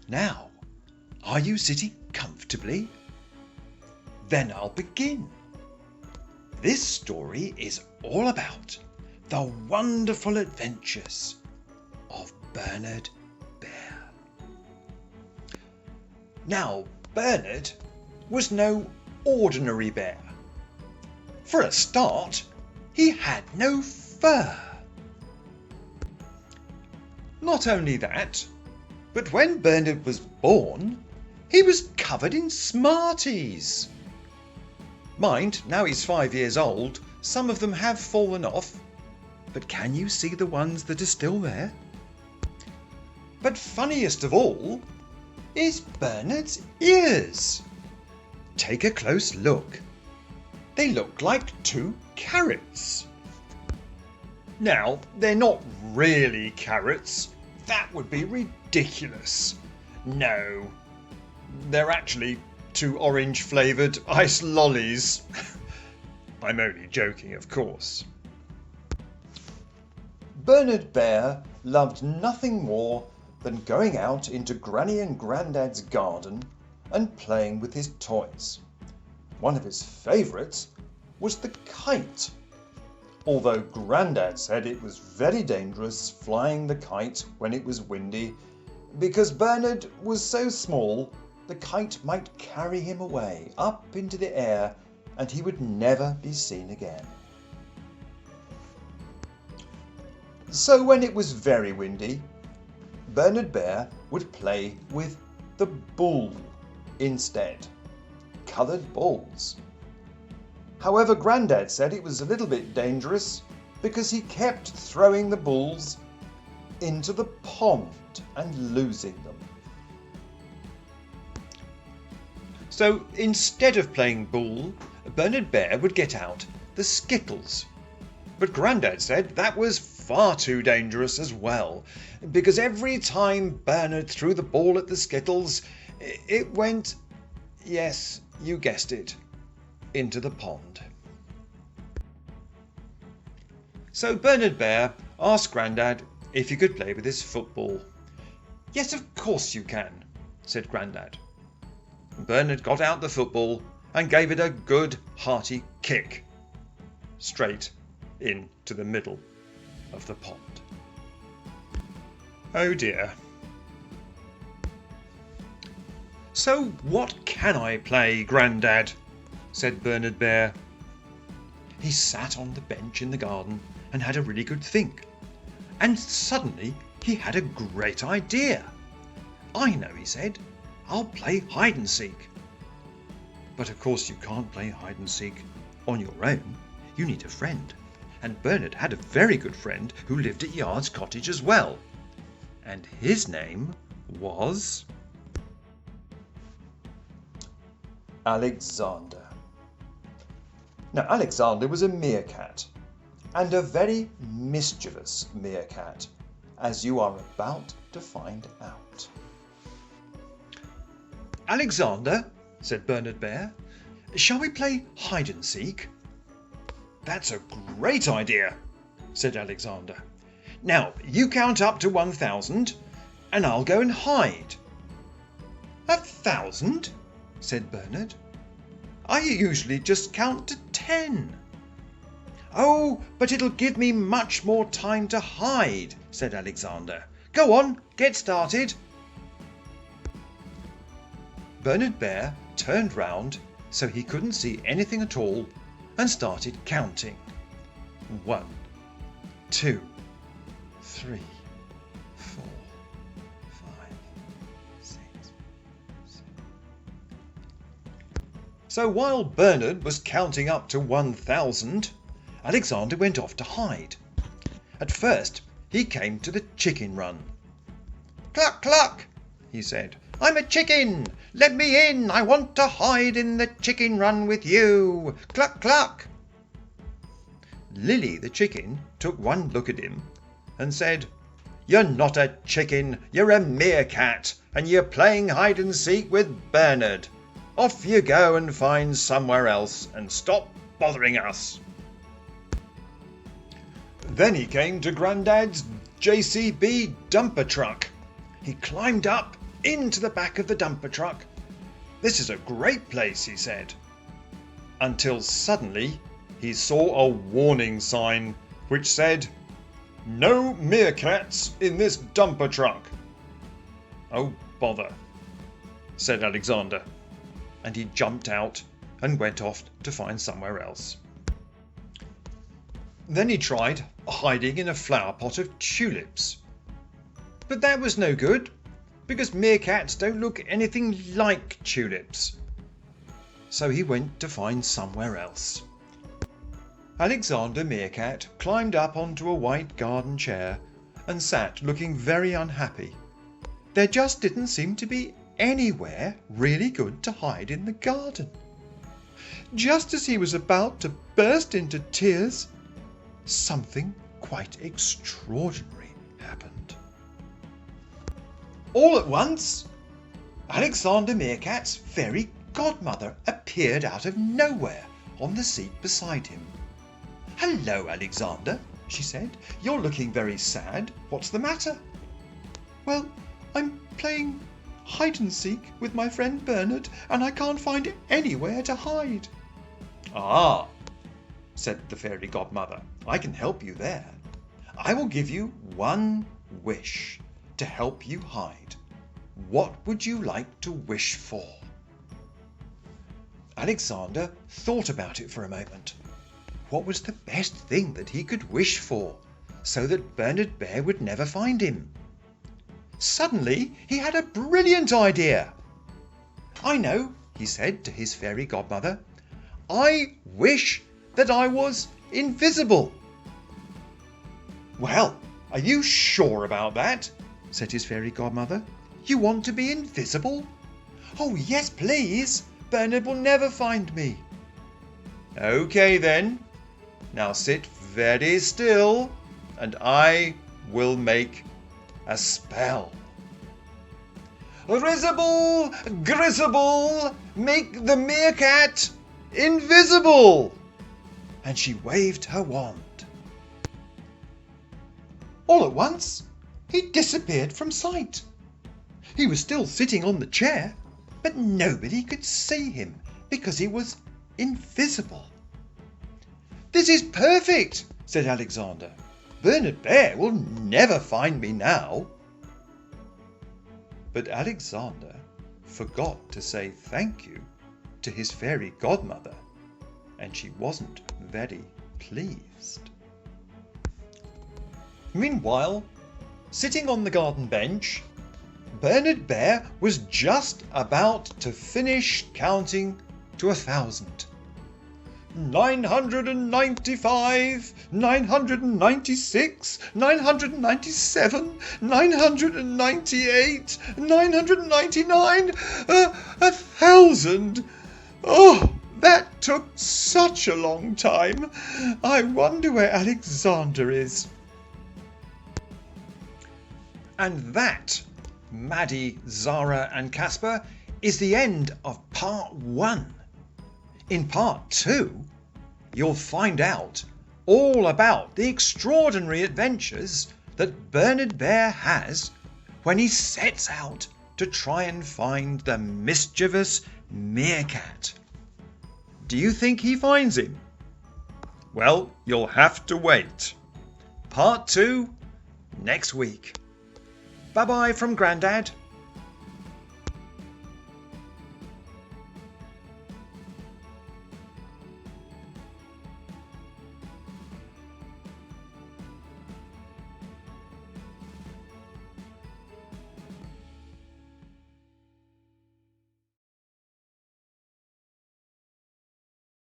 Now, are you sitting comfortably? Then I'll begin. This story is all about the wonderful adventures of Bernard Bear. Now, Bernard was no ordinary bear. For a start, he had no fur. Not only that, but when Bernard was born, he was covered in Smarties. Mind, now he's 5 years old, some of them have fallen off, but can you see the ones that are still there? But funniest of all is Bernard's ears. Take a close look. They look like 2 carrots. Now, they're not really carrots. That would be ridiculous. No, they're actually 2 orange-flavoured ice lollies. I'm only joking, of course. Bernard Bear loved nothing more than going out into Granny and Grandad's garden and playing with his toys. One of his favourites was the kite, although Grandad said it was very dangerous flying the kite when it was windy, because Bernard was so small the kite might carry him away up into the air and he would never be seen again. So when it was very windy, Bernard Bear would play with the bull instead, coloured balls. However, Grandad said it was a little bit dangerous because he kept throwing the balls into the pond and losing them. So instead of playing bull, Bernard Bear would get out the skittles. But Grandad said that was far too dangerous as well, because every time Bernard threw the ball at the skittles, it went, yes, you guessed it, into the pond. So Bernard Bear asked Grandad if he could play with his football. Yes, of course you can, said Grandad. Bernard got out the football and gave it a good hearty kick, straight into the middle of the pond. Oh dear. So what can I play, Grandad? Said Bernard Bear. He sat on the bench in the garden and had a really good think. And suddenly he had a great idea. I know, he said. I'll play hide and seek. But of course you can't play hide and seek on your own. You need a friend. And Bernard had a very good friend who lived at Yard's cottage as well. And his name was Alexander. Now, Alexander was a meerkat, and a very mischievous meerkat, as you are about to find out. Alexander, said Bernard Bear, shall we play hide and seek? That's a great idea, said Alexander. Now, you count up to 1,000, and I'll go and hide. 1,000? said Bernard. I usually just count to 10. Oh, but it'll give me much more time to hide, said Alexander. Go on, get started. Bernard Bear turned round so he couldn't see anything at all and started counting. 1, 2, 3, 4, 5, 6, 7. So while Bernard was counting up to 1,000, Alexander went off to hide. At first he came to the chicken run. Cluck, cluck, he said. I'm a chicken! Let me in! I want to hide in the chicken run with you! Cluck, cluck! Lily the chicken took one look at him and said, You're not a chicken, you're a meerkat, and you're playing hide and seek with Bernard. Off you go and find somewhere else and stop bothering us. Then he came to Grandad's JCB dumper truck. He climbed up into the back of the dumper truck. This is a great place, he said. Until suddenly he saw a warning sign which said, "No meerkats in this dumper truck." "Oh, bother," said Alexander, and he jumped out and went off to find somewhere else. Then he tried hiding in a flower pot of tulips. But that was no good, because meerkats don't look anything like tulips. So he went to find somewhere else. Alexander Meerkat climbed up onto a white garden chair and sat looking very unhappy. There just didn't seem to be anywhere really good to hide in the garden. Just as he was about to burst into tears, something quite extraordinary happened. All at once, Alexander Meerkat's fairy godmother appeared out of nowhere on the seat beside him. "Hello, Alexander," she said. "You're looking very sad. What's the matter?" "Well, I'm playing hide and seek with my friend Bernard, and I can't find anywhere to hide." "Ah," said the fairy godmother, "I can help you there. I will give you one wish to help you hide. What would you like to wish for?" Alexander thought about it for a moment. What was the best thing that he could wish for, so that Bernard Bear would never find him? Suddenly he had a brilliant idea. "I know," he said to his fairy godmother. "I wish that I was invisible." "Well, are you sure about that?" said his fairy godmother. "You want to be invisible?" "Oh, yes, please. Bernard will never find me." "Okay then. Now sit very still, and I will make a spell. Risible, Grisible, make the meerkat invisible!" And she waved her wand. All at once, he disappeared from sight. He was still sitting on the chair, but nobody could see him because he was invisible. "This is perfect," said Alexander. "Bernard Bear will never find me now." But Alexander forgot to say thank you to his fairy godmother, and she wasn't very pleased. Meanwhile, sitting on the garden bench, Bernard Bear was just about to finish counting to 1,000. 995, 996, 997, 998, 999, 1,000. Oh, that took such a long time. I wonder where Alexander is. And that, Maddie, Zara and Casper, is the end of part 1. In part 2, you'll find out all about the extraordinary adventures that Bernard Bear has when he sets out to try and find the mischievous meerkat. Do you think he finds him? Well, you'll have to wait. Part 2 next week. Bye-bye from Grandad.